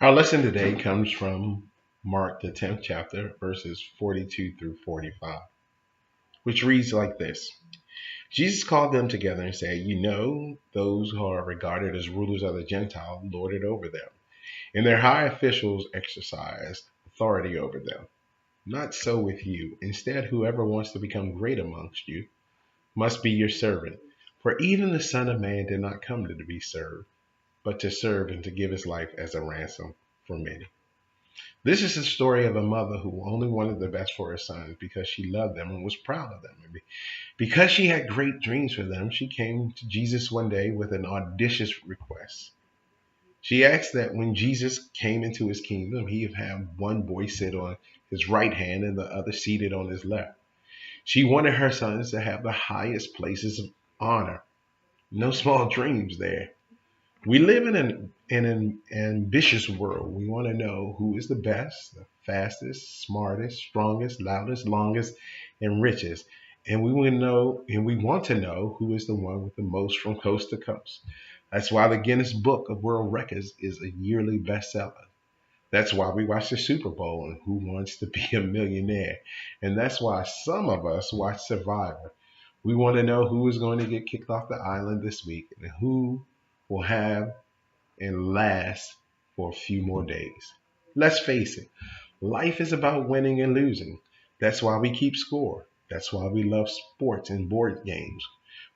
Our lesson today comes from Mark, the 10th chapter, verses 42 through 45, which reads like this. Jesus called them together and said, "You know, those who are regarded as rulers of the Gentiles lord it over them, and their high officials exercise authority over them. Not so with you. Instead, whoever wants to become great amongst you must be your servant. For even the Son of Man did not come to be served, but to serve and to give his life as a ransom for many." This is the story of a mother who only wanted the best for her sons because she loved them and was proud of them. And because she had great dreams for them, she came to Jesus one day with an audacious request. She asked that when Jesus came into his kingdom, he would have one boy sit on his right hand and the other seated on his left. She wanted her sons to have the highest places of honor. No small dreams there. We live in an ambitious world. We want to know who is the best, the fastest, smartest, strongest, loudest, longest, and richest. And we want to know who is the one with the most from coast to coast. That's why the Guinness Book of World Records is a yearly bestseller. That's why we watch the Super Bowl and Who Wants to Be a Millionaire. And that's why some of us watch Survivor. We want to know who is going to get kicked off the island this week and who will have and last for a few more days. Let's face it, life is about winning and losing. That's why we keep score. That's why we love sports and board games.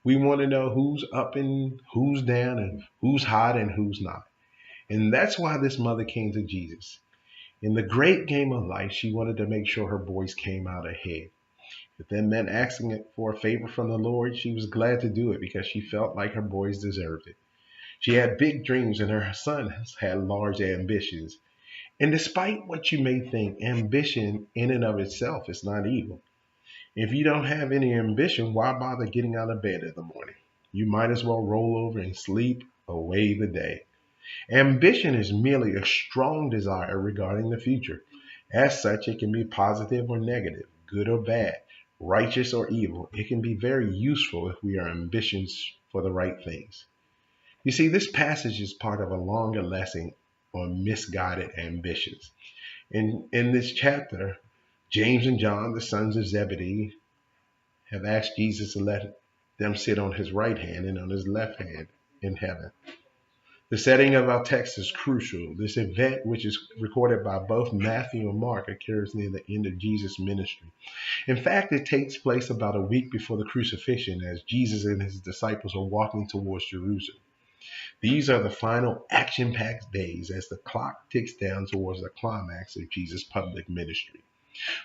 We want to know who's up and who's down and who's hot and who's not. And that's why this mother came to Jesus. In the great game of life, she wanted to make sure her boys came out ahead. If that meant asking it for a favor from the Lord, she was glad to do it because she felt like her boys deserved it. She had big dreams and her sons had large ambitions. And despite what you may think, ambition in and of itself is not evil. If you don't have any ambition, why bother getting out of bed in the morning? You might as well roll over and sleep away the day. Ambition is merely a strong desire regarding the future. As such, it can be positive or negative, good or bad, righteous or evil. It can be very useful if we are ambitious for the right things. You see, this passage is part of a longer lesson on misguided ambitions. In this chapter, James and John, the sons of Zebedee, have asked Jesus to let them sit on his right hand and on his left hand in heaven. The setting of our text is crucial. This event, which is recorded by both Matthew and Mark, occurs near the end of Jesus' ministry. In fact, it takes place about a week before the crucifixion as Jesus and his disciples are walking towards Jerusalem. These are the final action-packed days as the clock ticks down towards the climax of Jesus' public ministry.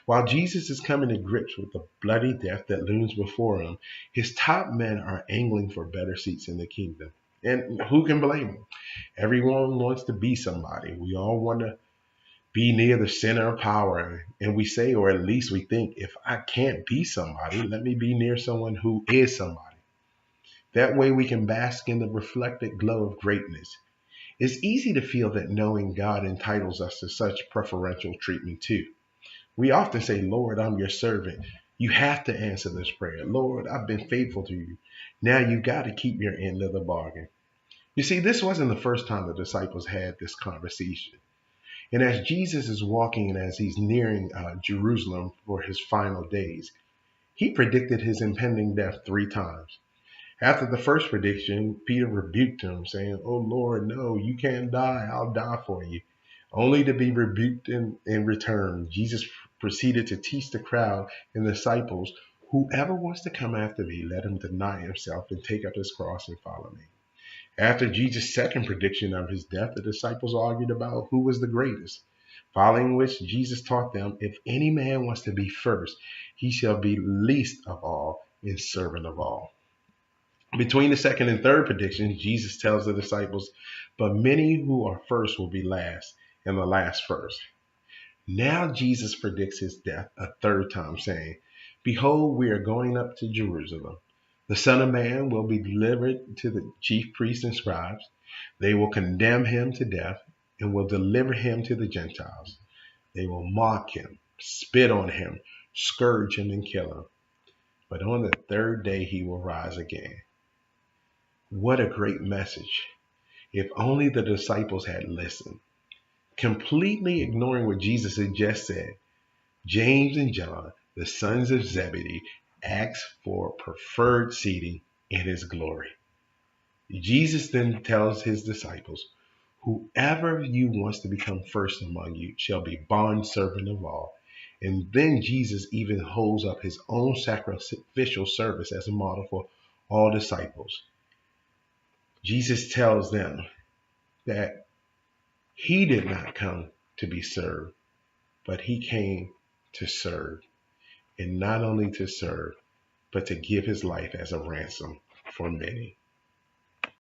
While Jesus is coming to grips with the bloody death that looms before him, his top men are angling for better seats in the kingdom. And who can blame them? Everyone wants to be somebody. We all want to be near the center of power. And we say, or at least we think, if I can't be somebody, let me be near someone who is somebody. That way we can bask in the reflected glow of greatness. It's easy to feel that knowing God entitles us to such preferential treatment too. We often say, "Lord, I'm your servant. You have to answer this prayer. Lord, I've been faithful to you. Now you've got to keep your end of the bargain." You see, this wasn't the first time the disciples had this conversation. And as Jesus is walking and as he's nearing Jerusalem for his final days, he predicted his impending death 3 times. After the first prediction, Peter rebuked him, saying, "Oh Lord, no, you can't die. I'll die for you." Only to be rebuked in return, Jesus proceeded to teach the crowd and the disciples, "Whoever wants to come after me, let him deny himself and take up his cross and follow me." After Jesus' second prediction of his death, the disciples argued about who was the greatest. Following which, Jesus taught them, "If any man wants to be first, he shall be least of all and servant of all." Between the second and third predictions, Jesus tells the disciples, "But many who are first will be last, and the last first." Now Jesus predicts his death a third time, saying, "Behold, we are going up to Jerusalem. The Son of Man will be delivered to the chief priests and scribes. They will condemn him to death and will deliver him to the Gentiles. They will mock him, spit on him, scourge him, and kill him. But on the third day he will rise again." What a great message. If only the disciples had listened. Completely ignoring what Jesus had just said, James and John, the sons of Zebedee, asked for preferred seating in his glory. Jesus then tells his disciples, whoever you wants to become first among you shall be bondservant of all. And then Jesus even holds up his own sacrificial service as a model for all disciples. Jesus tells them that he did not come to be served, but he came to serve. And not only to serve, but to give his life as a ransom for many.